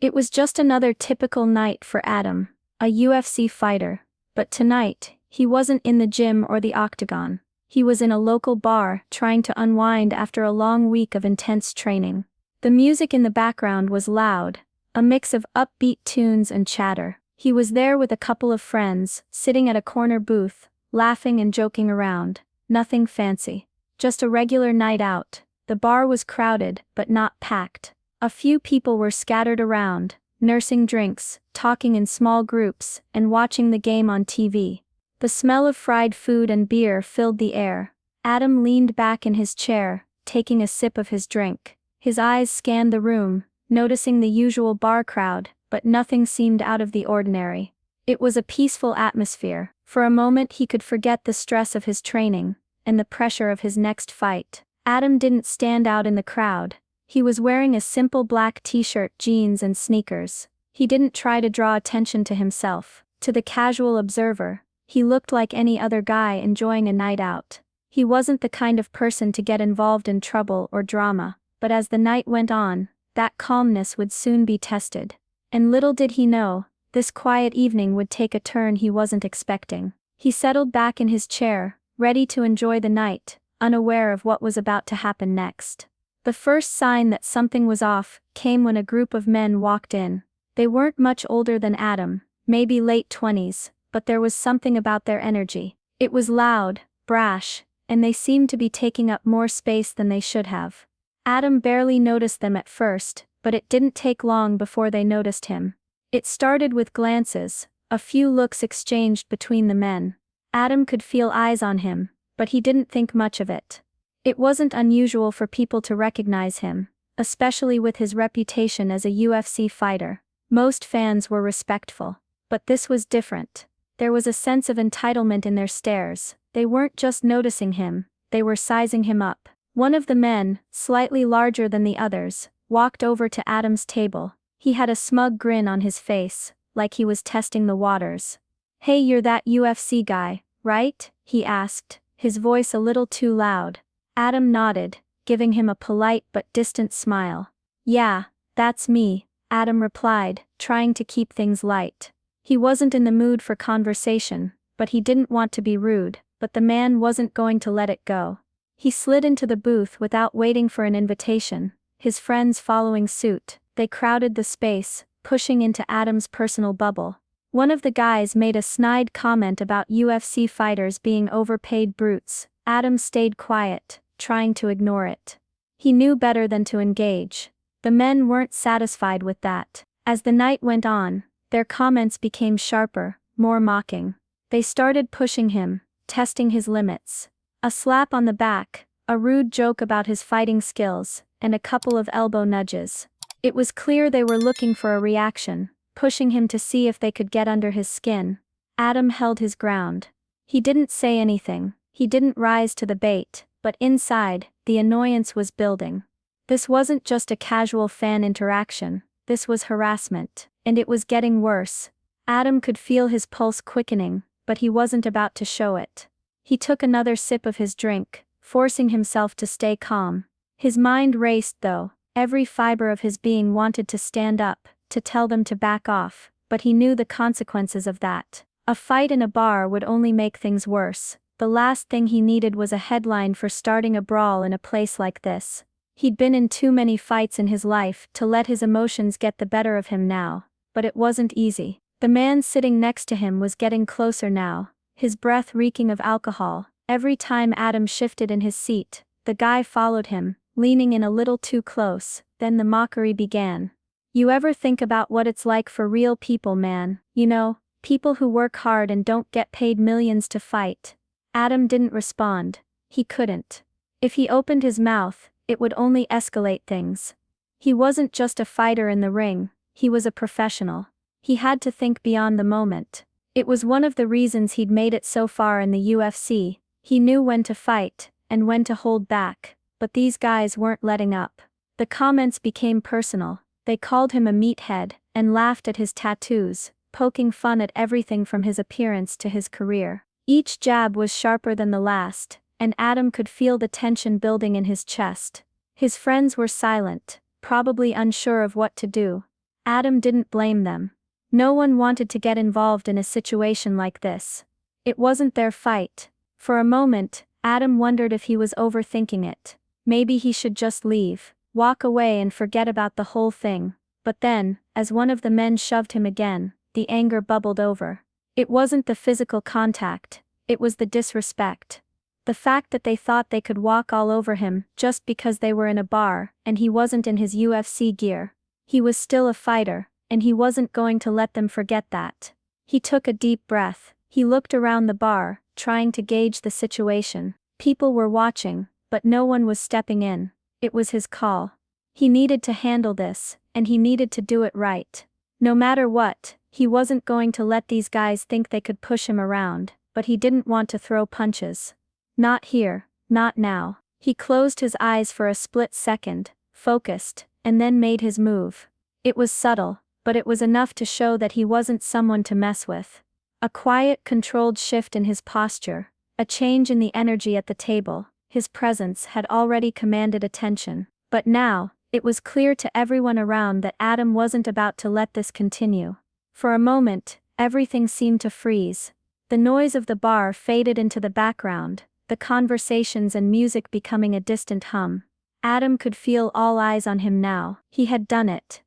It was just another typical night for Adam, a UFC fighter, but tonight, he wasn't in the gym or the octagon. He was in a local bar, trying to unwind after a long week of intense training. The music in the background was loud, a mix of upbeat tunes and chatter. He was there with a couple of friends, sitting at a corner booth, laughing and joking around. Nothing fancy. Just a regular night out. The bar was crowded, but not packed. A few people were scattered around, nursing drinks, talking in small groups, and watching the game on TV. The smell of fried food and beer filled the air. Adam leaned back in his chair, taking a sip of his drink. His eyes scanned the room, noticing the usual bar crowd, but nothing seemed out of the ordinary. It was a peaceful atmosphere. For a moment he could forget the stress of his training, and the pressure of his next fight. Adam didn't stand out in the crowd. He was wearing a simple black t-shirt, jeans and sneakers. He didn't try to draw attention to himself. To the casual observer, he looked like any other guy enjoying a night out. He wasn't the kind of person to get involved in trouble or drama, but as the night went on, that calmness would soon be tested. And little did he know, this quiet evening would take a turn he wasn't expecting. He settled back in his chair, ready to enjoy the night, unaware of what was about to happen next. The first sign that something was off came when a group of men walked in. They weren't much older than Adam, maybe late 20s, but there was something about their energy. It was loud, brash, and they seemed to be taking up more space than they should have. Adam barely noticed them at first, but it didn't take long before they noticed him. It started with glances, a few looks exchanged between the men. Adam could feel eyes on him, but he didn't think much of it. It wasn't unusual for people to recognize him, especially with his reputation as a UFC fighter. Most fans were respectful. But this was different. There was a sense of entitlement in their stares. They weren't just noticing him, they were sizing him up. One of the men, slightly larger than the others, walked over to Adam's table. He had a smug grin on his face, like he was testing the waters. "Hey, you're that UFC guy, right?" he asked, his voice a little too loud. Adam nodded, giving him a polite but distant smile. "Yeah, that's me," Adam replied, trying to keep things light. He wasn't in the mood for conversation, but he didn't want to be rude, but the man wasn't going to let it go. He slid into the booth without waiting for an invitation, his friends following suit. They crowded the space, pushing into Adam's personal bubble. One of the guys made a snide comment about UFC fighters being overpaid brutes. Adam stayed quiet, trying to ignore it. He knew better than to engage. The men weren't satisfied with that. As the night went on, their comments became sharper, more mocking. They started pushing him, testing his limits. A slap on the back, a rude joke about his fighting skills, and a couple of elbow nudges. It was clear they were looking for a reaction, pushing him to see if they could get under his skin. Adam held his ground. He didn't say anything, he didn't rise to the bait, but inside, the annoyance was building. This wasn't just a casual fan interaction, this was harassment, and it was getting worse. Adam could feel his pulse quickening, but he wasn't about to show it. He took another sip of his drink, forcing himself to stay calm. His mind raced though. Every fiber of his being wanted to stand up, to tell them to back off, but he knew the consequences of that. A fight in a bar would only make things worse. The last thing he needed was a headline for starting a brawl in a place like this. He'd been in too many fights in his life to let his emotions get the better of him now, but it wasn't easy. The man sitting next to him was getting closer now, his breath reeking of alcohol. Every time Adam shifted in his seat, the guy followed him, leaning in a little too close. Then the mockery began. "You ever think about what it's like for real people, man? You know, people who work hard and don't get paid millions to fight?" Adam didn't respond. He couldn't. If he opened his mouth, it would only escalate things. He wasn't just a fighter in the ring, he was a professional. He had to think beyond the moment. It was one of the reasons he'd made it so far in the UFC. He knew when to fight, and when to hold back. But these guys weren't letting up. The comments became personal. They called him a meathead, and laughed at his tattoos, poking fun at everything from his appearance to his career. Each jab was sharper than the last, and Adam could feel the tension building in his chest. His friends were silent, probably unsure of what to do. Adam didn't blame them. No one wanted to get involved in a situation like this. It wasn't their fight. For a moment, Adam wondered if he was overthinking it. Maybe he should just leave, walk away and forget about the whole thing. But then, as one of the men shoved him again, the anger bubbled over. It wasn't the physical contact, it was the disrespect. The fact that they thought they could walk all over him just because they were in a bar and he wasn't in his UFC gear. He was still a fighter, and he wasn't going to let them forget that. He took a deep breath. He looked around the bar, trying to gauge the situation. People were watching, but no one was stepping in. It was his call. He needed to handle this, and he needed to do it right. No matter what, he wasn't going to let these guys think they could push him around, but he didn't want to throw punches. Not here, not now. He closed his eyes for a split second, focused, and then made his move. It was subtle, but it was enough to show that he wasn't someone to mess with. A quiet, controlled shift in his posture, a change in the energy at the table. His presence had already commanded attention. But now, it was clear to everyone around that Adam wasn't about to let this continue. For a moment, everything seemed to freeze. The noise of the bar faded into the background, the conversations and music becoming a distant hum. Adam could feel all eyes on him now. He had done it.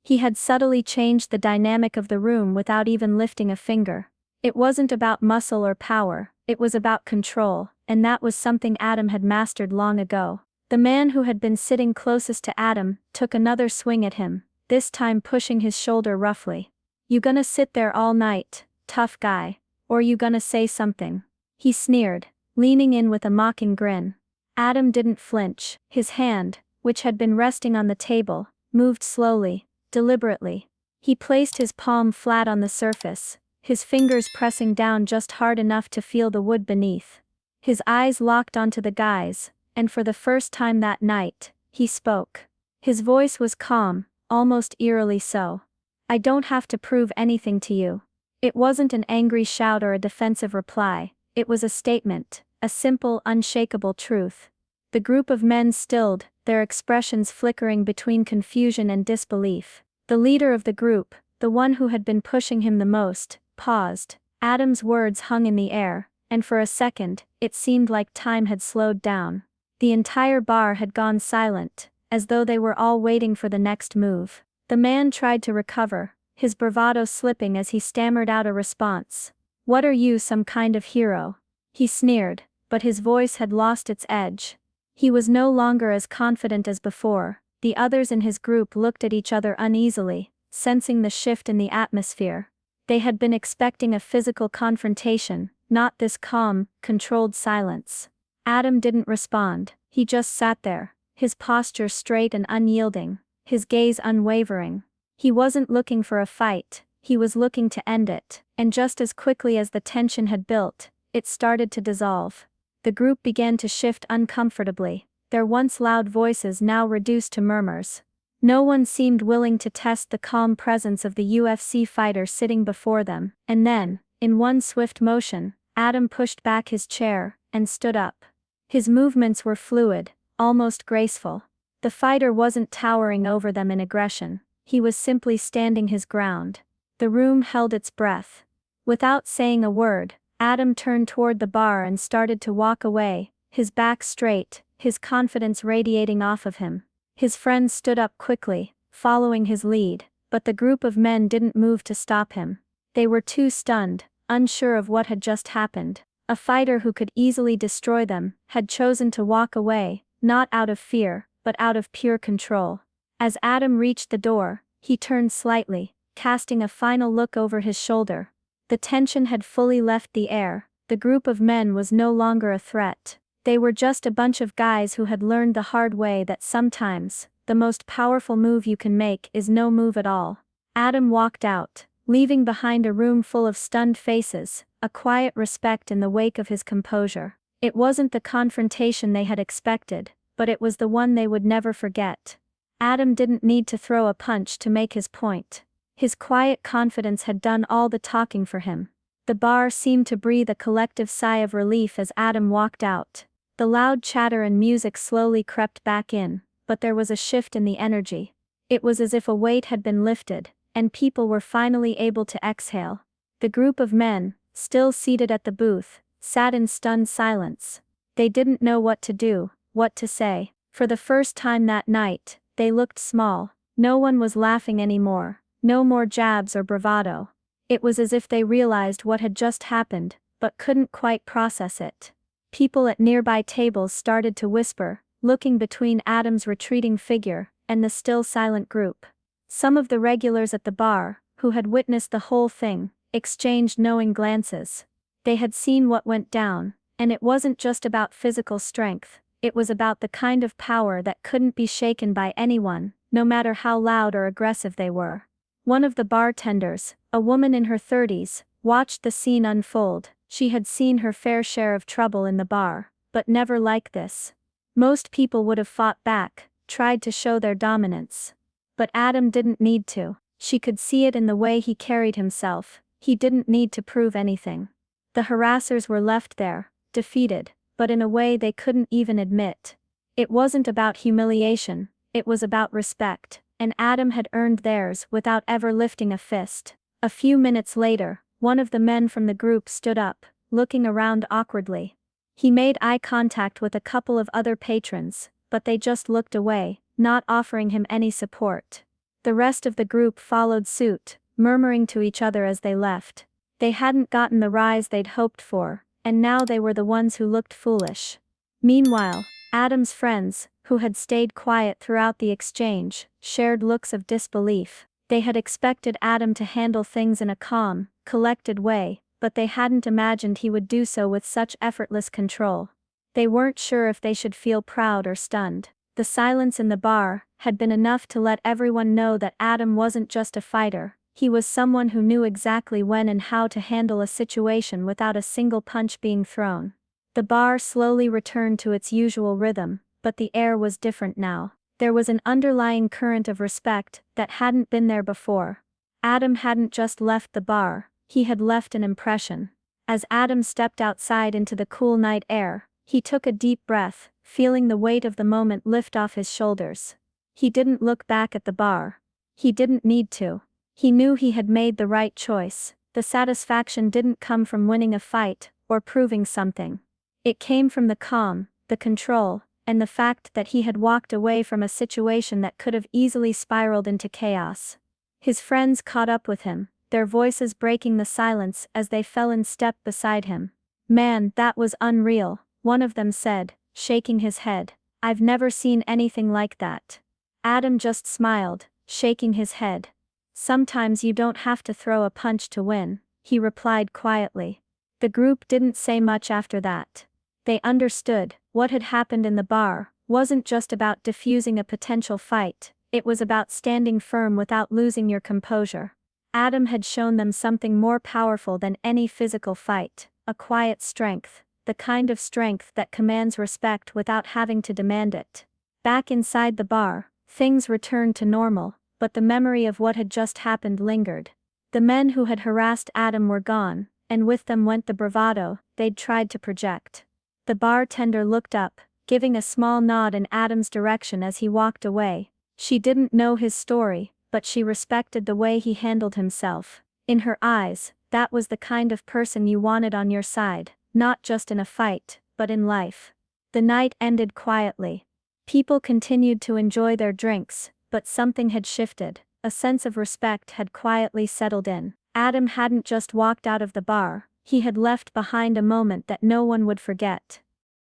He had subtly changed the dynamic of the room without even lifting a finger. It wasn't about muscle or power, it was about control, and that was something Adam had mastered long ago. The man who had been sitting closest to Adam took another swing at him, this time pushing his shoulder roughly. "You gonna sit there all night, tough guy, or you gonna say something?" He sneered, leaning in with a mocking grin. Adam didn't flinch. His hand, which had been resting on the table, moved slowly, deliberately. He placed his palm flat on the surface, his fingers pressing down just hard enough to feel the wood beneath. His eyes locked onto the guys, and for the first time that night, he spoke. His voice was calm, almost eerily so. "I don't have to prove anything to you." It wasn't an angry shout or a defensive reply, it was a statement, a simple, unshakable truth. The group of men stilled, their expressions flickering between confusion and disbelief. The leader of the group, the one who had been pushing him the most, paused. Adam's words hung in the air, and for a second, it seemed like time had slowed down. The entire bar had gone silent, as though they were all waiting for the next move. The man tried to recover, his bravado slipping as he stammered out a response. "What are you, some kind of hero?" He sneered, but his voice had lost its edge. He was no longer as confident as before. The others in his group looked at each other uneasily, sensing the shift in the atmosphere. They had been expecting a physical confrontation, not this calm, controlled silence. Adam didn't respond, he just sat there, his posture straight and unyielding, his gaze unwavering. He wasn't looking for a fight, he was looking to end it, and just as quickly as the tension had built, it started to dissolve. The group began to shift uncomfortably, their once loud voices now reduced to murmurs. No one seemed willing to test the calm presence of the UFC fighter sitting before them, and then, in one swift motion, Adam pushed back his chair and stood up. His movements were fluid, almost graceful. The fighter wasn't towering over them in aggression, he was simply standing his ground. The room held its breath. Without saying a word, Adam turned toward the bar and started to walk away, his back straight, his confidence radiating off of him. His friends stood up quickly, following his lead, but the group of men didn't move to stop him. They were too stunned, unsure of what had just happened. A fighter who could easily destroy them had chosen to walk away, not out of fear, but out of pure control. As Adam reached the door, he turned slightly, casting a final look over his shoulder. The tension had fully left the air, the group of men was no longer a threat. They were just a bunch of guys who had learned the hard way that sometimes, the most powerful move you can make is no move at all. Adam walked out, leaving behind a room full of stunned faces, a quiet respect in the wake of his composure. It wasn't the confrontation they had expected, but it was the one they would never forget. Adam didn't need to throw a punch to make his point. His quiet confidence had done all the talking for him. The bar seemed to breathe a collective sigh of relief as Adam walked out. The loud chatter and music slowly crept back in, but there was a shift in the energy. It was as if a weight had been lifted, and people were finally able to exhale. The group of men, still seated at the booth, sat in stunned silence. They didn't know what to do, what to say. For the first time that night, they looked small. No one was laughing anymore, no more jabs or bravado. It was as if they realized what had just happened, but couldn't quite process it. People at nearby tables started to whisper, looking between Adam's retreating figure and the still silent group. Some of the regulars at the bar, who had witnessed the whole thing, exchanged knowing glances. They had seen what went down, and it wasn't just about physical strength, it was about the kind of power that couldn't be shaken by anyone, no matter how loud or aggressive they were. One of the bartenders, a woman in her 30s, watched the scene unfold. She had seen her fair share of trouble in the bar, but never like this. Most people would have fought back, tried to show their dominance. But Adam didn't need to. She could see it in the way he carried himself. He didn't need to prove anything. The harassers were left there, defeated, but in a way they couldn't even admit. It wasn't about humiliation, it was about respect, and Adam had earned theirs without ever lifting a fist. A few minutes later, one of the men from the group stood up, looking around awkwardly. He made eye contact with a couple of other patrons, but they just looked away, not offering him any support. The rest of the group followed suit, murmuring to each other as they left. They hadn't gotten the rise they'd hoped for, and now they were the ones who looked foolish. Meanwhile, Adam's friends, who had stayed quiet throughout the exchange, shared looks of disbelief. They had expected Adam to handle things in a calm, collected way, but they hadn't imagined he would do so with such effortless control. They weren't sure if they should feel proud or stunned. The silence in the bar had been enough to let everyone know that Adam wasn't just a fighter, he was someone who knew exactly when and how to handle a situation without a single punch being thrown. The bar slowly returned to its usual rhythm, but the air was different now. There was an underlying current of respect that hadn't been there before. Adam hadn't just left the bar, he had left an impression. As Adam stepped outside into the cool night air, he took a deep breath, feeling the weight of the moment lift off his shoulders. He didn't look back at the bar. He didn't need to. He knew he had made the right choice. The satisfaction didn't come from winning a fight, or proving something. It came from the calm, the control, and the fact that he had walked away from a situation that could have easily spiraled into chaos. His friends caught up with him, their voices breaking the silence as they fell in step beside him. "Man, that was unreal," one of them said, shaking his head. "I've never seen anything like that." Adam just smiled, shaking his head. "Sometimes you don't have to throw a punch to win," he replied quietly. The group didn't say much after that. They understood, what had happened in the bar wasn't just about diffusing a potential fight, it was about standing firm without losing your composure. Adam had shown them something more powerful than any physical fight, a quiet strength, the kind of strength that commands respect without having to demand it. Back inside the bar, things returned to normal, but the memory of what had just happened lingered. The men who had harassed Adam were gone, and with them went the bravado they'd tried to project. The bartender looked up, giving a small nod in Adam's direction as he walked away. She didn't know his story, but she respected the way he handled himself. In her eyes, that was the kind of person you wanted on your side, not just in a fight, but in life. The night ended quietly. People continued to enjoy their drinks, but something had shifted. A sense of respect had quietly settled in. Adam hadn't just walked out of the bar, he had left behind a moment that no one would forget.